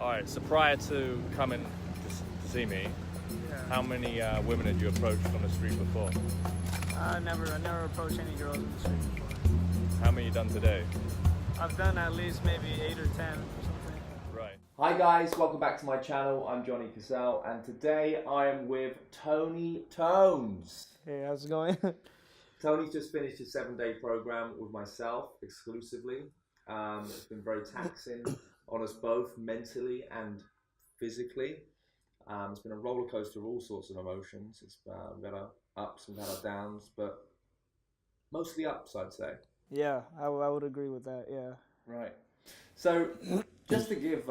All right, so prior to coming to see me, how many women had you approached on the street before? I never approached any girls in the street before. How many you done today? I've done at least maybe 8 or 10 or something. Right. Hi guys, welcome back to my channel. I'm Johnny Cassell, and today I am with Tony Tones. Hey, how's it going? Tony's just finished his 7-day program with myself exclusively. It's been very taxing on us both mentally and physically. It's been a roller coaster of all sorts of emotions. We've had our ups, we've had our downs, but mostly ups, I'd say. Yeah, I would agree with that, yeah. Right. So, just to give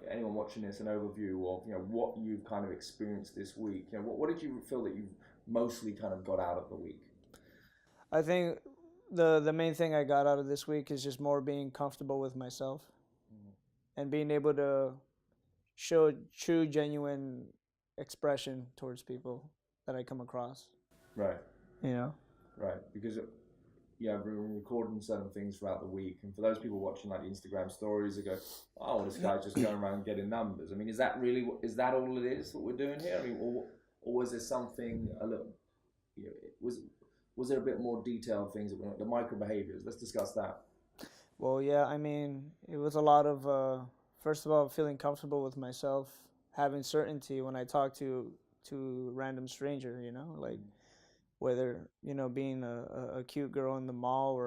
anyone watching this an overview of what you've kind of experienced this week, what did you feel that you mostly kind of got out of the week? I think the main thing I got out of this week is just more being comfortable with myself and being able to show true, genuine expression towards people that I come across. Right. You know? Right. Because we're recording certain things throughout the week, and for those people watching like the Instagram stories, they go, "Oh, this guy's just going around getting numbers." I mean, is that all it is? What we're doing here? I mean, or was there something a little? Was there a bit more detailed things that were the micro behaviors? Let's discuss that. Well, yeah, I mean, it was a lot of first of all, feeling comfortable with myself, having certainty when I talk to a random stranger, like whether, being a cute girl in the mall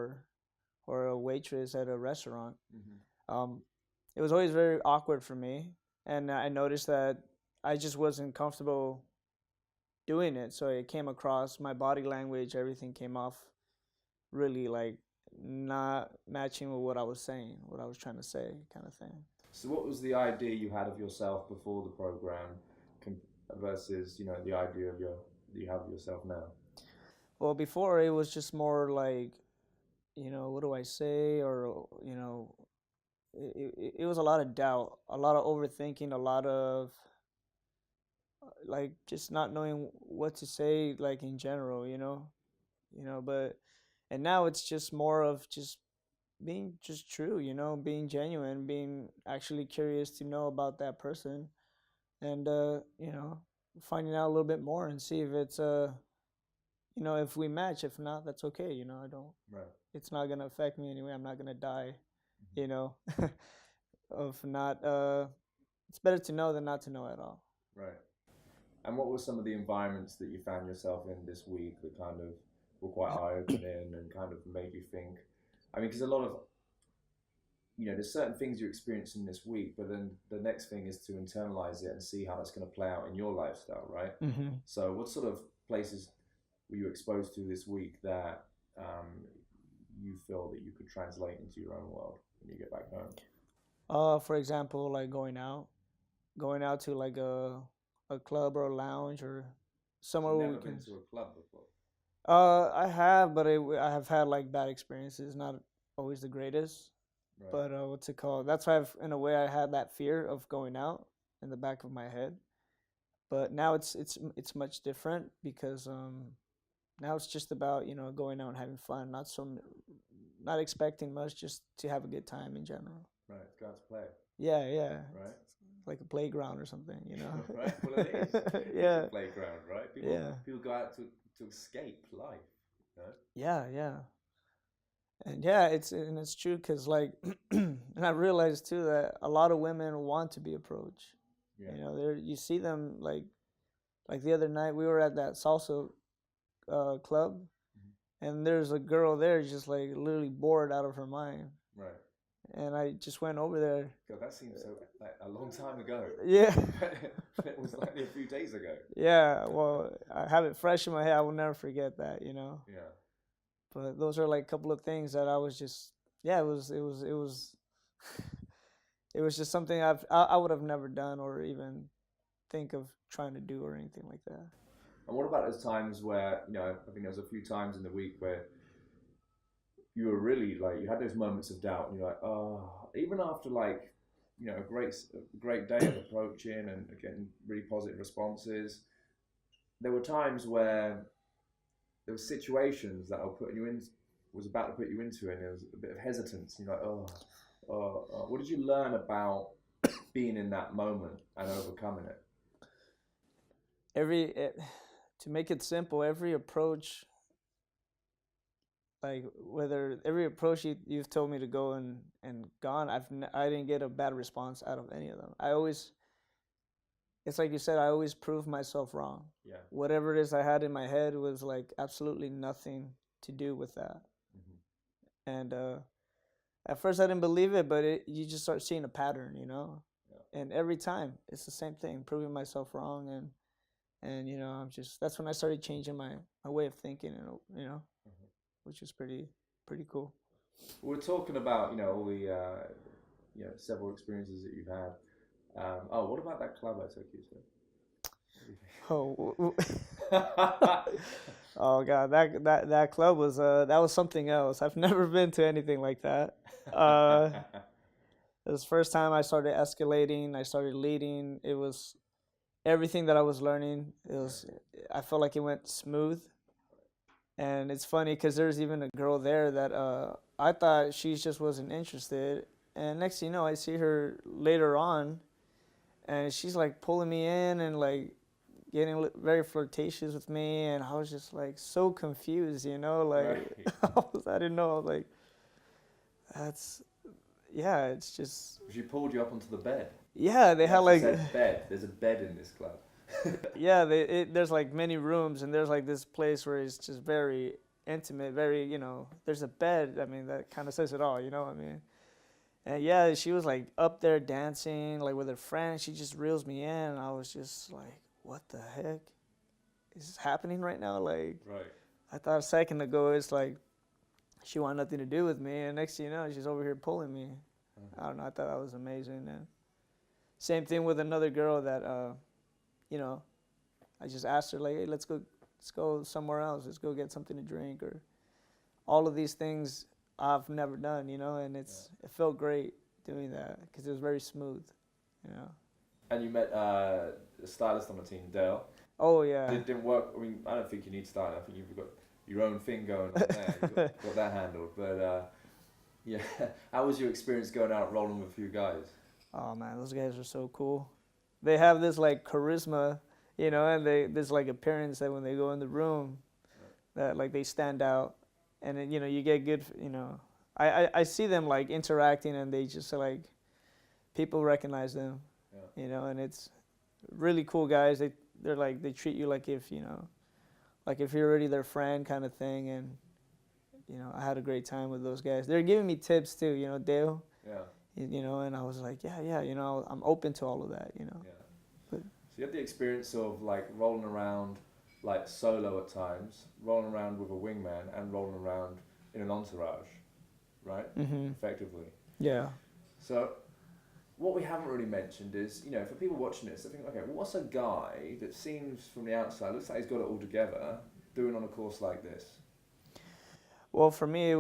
or a waitress at a restaurant. It was always very awkward for me, and I noticed that I just wasn't comfortable doing it, so it came across, my body language, everything came off really like not matching with what I was saying, what I was trying to say, kind of thing. So what was the idea you had of yourself before the program versus, the idea that you have of yourself now? Well, before it was just more like, what do I say? Or, it was a lot of doubt, a lot of overthinking, a lot of like just not knowing what to say, like in general, and now it's just more of just being just true, being genuine, being actually curious to know about that person, and finding out a little bit more and see if it's if we match. If not, that's okay. I don't. Right. It's not gonna affect me anyway. I'm not gonna die. Of not. It's better to know than not to know at all. Right. And what were some of the environments that you found yourself in this week that kind of were quite eye-opening and kind of made you think? I mean, because a lot of, there's certain things you're experiencing this week, but then the next thing is to internalize it and see how that's going to play out in your lifestyle, right? Mm-hmm. So what sort of places were you exposed to this week that you feel that you could translate into your own world when you get back home? For example, like going out to like a club or a lounge or somewhere where we can. Never been to a club before? I have, but I have had like bad experiences. Not always the greatest. Right. But what's it called? That's why in a way I had that fear of going out in the back of my head. But now it's much different because now it's just about going out and having fun. Not expecting much, just to have a good time in general. Right, go out to play. Yeah. Right. Like a playground or something, Right, well it is. Yeah. It's a playground, right? People go out to escape life, Yeah. And yeah, it's true because like, and I realized too that a lot of women want to be approached. Yeah. You see them like the other night we were at that salsa club, and there's a girl there just like literally bored out of her mind. Right. And I just went over there. God, that seems so like a long time ago. Yeah. It was like a few days ago. Yeah, well, I have it fresh in my head. I will never forget that, Yeah. But those are like a couple of things that I was just, it was it was just something I would have never done or even think of trying to do or anything like that. And what about those times where, I think there was a few times in the week where you were really like, you had those moments of doubt and you're like, oh, even after like, a great day of approaching and getting really positive responses, there were times where there were situations that was about to put you into, and there was a bit of hesitance. You're like, what did you learn about being in that moment and overcoming it? To make it simple, every approach, like whether every approach you've told me to go and gone, I didn't get a bad response out of any of them. It's like you said, I always proved myself wrong. Yeah. Whatever it is I had in my head was like absolutely nothing to do with that. Mm-hmm. And at first I didn't believe it, but you just start seeing a pattern, you know. Yeah. And every time it's the same thing, proving myself wrong, and you know, that's when I started changing my way of thinking, and you know, mm-hmm. which is pretty cool. We're talking about, you know, all the several experiences that you've had. What about that club I took you to? Oh God, that club was that was something else. I've never been to anything like that. It was the first time I started escalating. I started leading. It was everything that I was learning. I felt like it went smooth. And it's funny because there's even a girl there that I thought she just wasn't interested. And next thing you know, I see her later on, and she's like pulling me in and like getting very flirtatious with me. And I was just like so confused, you know, like right. I didn't know. Like, it's just. She pulled you up onto the bed. Yeah, they had like. Bed. There's a bed in this club. Yeah, there's like many rooms, and there's like this place where it's just very intimate, very, you know, there's a bed. I mean, that kind of says it all, you know what I mean? And yeah, she was like up there dancing, like with her friend. She just reels me in, and I was just like, what the heck is happening right now? Like, right. I thought a second ago it's like she wanted nothing to do with me, and next thing you know, she's over here pulling me. I don't know, I thought that was amazing. And same thing with another girl that, you know, I just asked her, like, hey, let's go somewhere else. Let's go get something to drink, or all of these things I've never done, you know, and it felt great doing that because it was very smooth, you know. And you met a stylist on the team, Dale. Oh, yeah. It didn't work. I mean, I don't think you need style. I think you've got your own thing going on there. You've got that handled. But, yeah, how was your experience going out rolling with a few guys? Oh, man, those guys are so cool. They have this, like, charisma, you know, and this, like, appearance that when they go in the room, that, like, they stand out. And then, you know, you get good, you know. I see them, like, interacting, and they just, like, people recognize them, you know, and it's really cool guys. They're like, they treat you like if, you know, like if you're already their friend kind of thing. And, you know, I had a great time with those guys. They're giving me tips, too, you know, Dale. Yeah. You know, and I was like, yeah, you know, I'm open to all of that, you know. Yeah. But, so you had the experience of, like, rolling around, like, solo at times, rolling around with a wingman, and rolling around in an entourage, right? Mm-hmm. Effectively. Yeah. So what we haven't really mentioned is, you know, for people watching this, they think, okay, well, what's a guy that seems from the outside, looks like he's got it all together, doing on a course like this? Well, for me,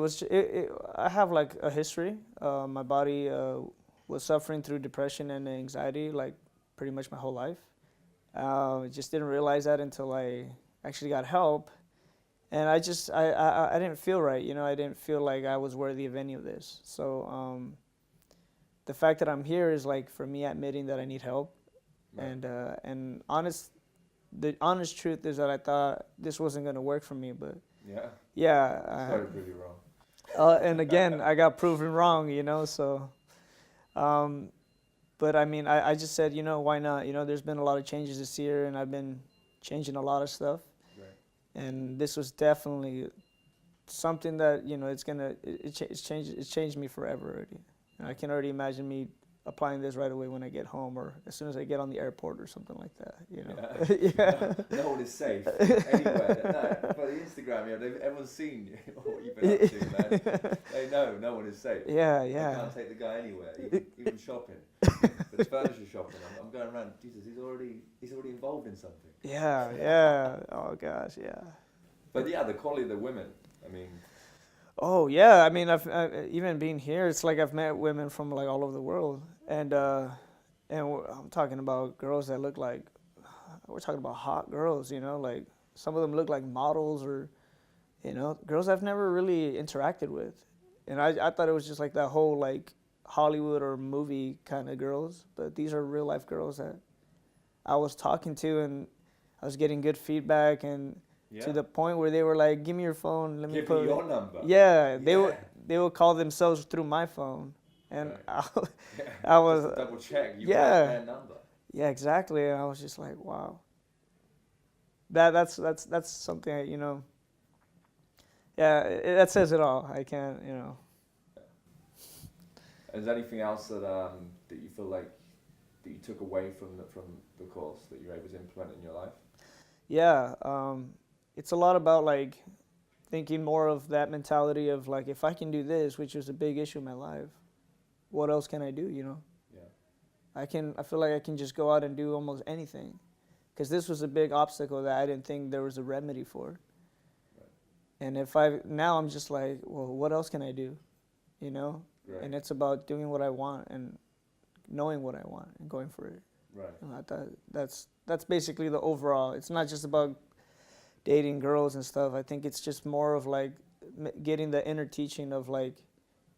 I have like a history. My body was suffering through depression and anxiety, like pretty much my whole life. Just didn't realize that until I actually got help. And I didn't feel right, you know, I didn't feel like I was worthy of any of this. So the fact that I'm here is like for me admitting that I need help. Right. And the honest truth is that I thought this wasn't going to work for me, but yeah. Started pretty wrong. And again, I got proven wrong, you know, so. But I mean, I just said, you know, why not? You know, there's been a lot of changes this year, and I've been changing a lot of stuff. Right. And this was definitely something that, you know, it's changed me forever already. And I can already imagine me applying this right away when I get home, or as soon as I get on the airport or something like that, you know. Yeah. No one is safe anywhere. No, but the Instagram, you know, everyone's seen what you've been up to, man. They know no one is safe. Yeah. You can't take the guy anywhere, even shopping. But furniture shopping, I'm going around, Jesus, he's already involved in something. Yeah. Oh gosh, yeah. But yeah, the quality of the women, I mean. Oh yeah, I mean, I've even being here, it's like I've met women from like all over the world, and I'm talking about girls that look like, we're talking about hot girls, you know, like some of them look like models, or, you know, girls I've never really interacted with, and I thought it was just like that whole like Hollywood or movie kind of girls, but these are real life girls that I was talking to, and I was getting good feedback, and to the point where they were like, "Give me your phone, let me Give me put your number." Yeah, they would call themselves through my phone, and I was just to double check. You yeah. have their number. Yeah, exactly. And I was just like, wow. That's something, you know. Yeah, that says it all. I can't, you know. Is there anything else that that you feel like that you took away from the course that you're able to implement in your life? Yeah, it's a lot about like thinking more of that mentality of like, if I can do this, which was a big issue in my life, what else can I do, you know? Yeah. I feel like I can just go out and do almost anything, because this was a big obstacle that I didn't think there was a remedy for. Right. And now I'm just like, well, what else can I do, you know? Right. And it's about doing what I want and knowing what I want and going for it. Right. And that's basically the overall. It's not just about dating girls and stuff. I think it's just more of like getting the inner teaching of like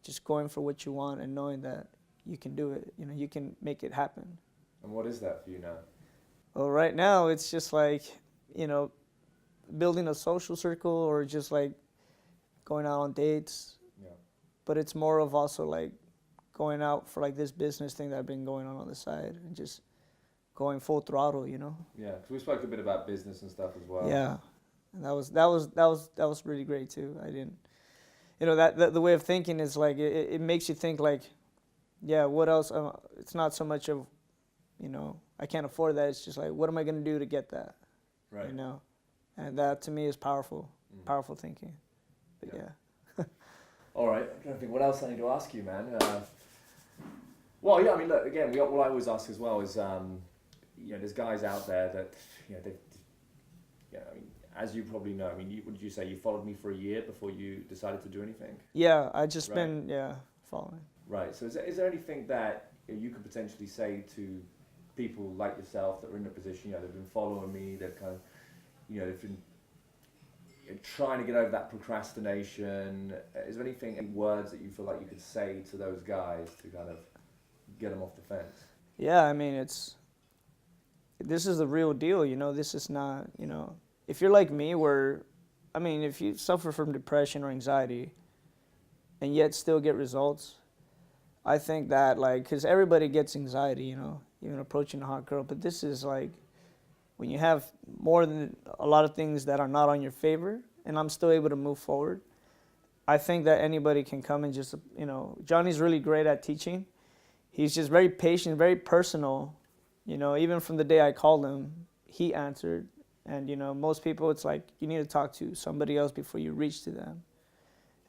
just going for what you want and knowing that you can do it. You know, you can make it happen. And what is that for you now? Well, right now it's just like, you know, building a social circle or just like going out on dates. Yeah. But it's more of also like going out for like this business thing that I've been going on the side and just going full throttle, you know. Yeah, because we spoke a bit about business and stuff as well. Yeah, and that was really great too. I didn't, you know, that the way of thinking is like it makes you think like, yeah, what else? It's not so much of, you know, I can't afford that. It's just like, what am I gonna do to get that? Right. You know, and that to me is powerful, powerful thinking. But yeah. All right. I'm trying to think what else I need to ask you, man. Well, yeah. I mean, look. Again, what I always ask as well is, you know, there's guys out there that, you know, I mean, as you probably know, I mean, what did you say? You followed me for a year before you decided to do anything? Yeah, I just Right. been following. Right. So is there anything that you could potentially say to people like yourself that are in a position, you know, they've been following me, they've kind of, you know, they've been trying to get over that procrastination? Is there anything, any words that you feel like you could say to those guys to kind of get them off the fence? Yeah, I mean, this is the real deal, you know. This is not, you know, if you're like me where, I mean, if you suffer from depression or anxiety and yet still get results, I think that, like, because everybody gets anxiety, you know, even approaching a hot girl, but this is like when you have more than a lot of things that are not on your favor and I'm still able to move forward. I think that anybody can come and just, you know, Johnny's really great at teaching. He's just very patient, very personal. You know, even from the day I called him, he answered. And, you know, most people, it's like you need to talk to somebody else before you reach to them.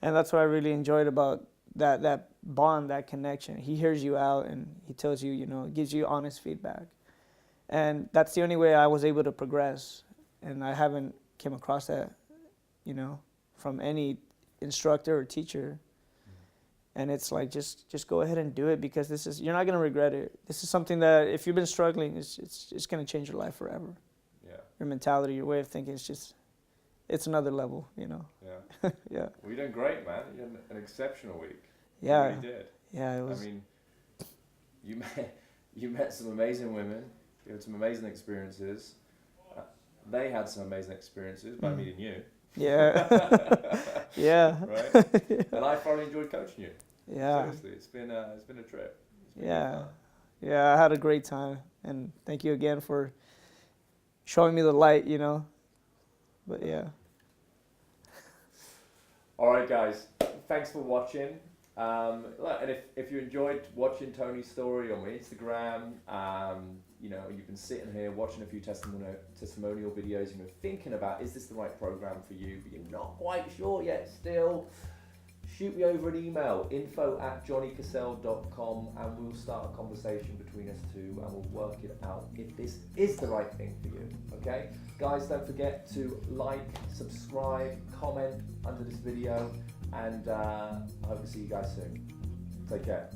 And that's what I really enjoyed about that bond, that connection. He hears you out and he tells you, you know, gives you honest feedback. And that's the only way I was able to progress. And I haven't came across that, you know, from any instructor or teacher. And it's like, just go ahead and do it, because you're not going to regret it. This is something that if you've been struggling, it's going to change your life forever. Yeah. Your mentality, your way of thinking, it's another level, you know. Yeah. Yeah. Well, you're doing great, man. You had an exceptional week. Yeah. You really did. Yeah, it was. I mean, you met some amazing women. You had some amazing experiences. They had some amazing experiences by meeting you. Yeah. Yeah. Right. And I thoroughly enjoyed coaching you. Yeah. Seriously, it's been a trip. It's been Yeah. fun. Yeah, I had a great time, and thank you again for showing me the light, you know. But yeah. All right, guys. Thanks for watching. And if you enjoyed watching Tony's story on my Instagram, you know, you've been sitting here watching a few testimonial videos and you're thinking about, is this the right program for you, but you're not quite sure yet still, shoot me over an email, info@johnnycassell.com, and we'll start a conversation between us two and we'll work it out if this is the right thing for you, okay? Guys, don't forget to like, subscribe, comment under this video, and I hope to see you guys soon. Take care.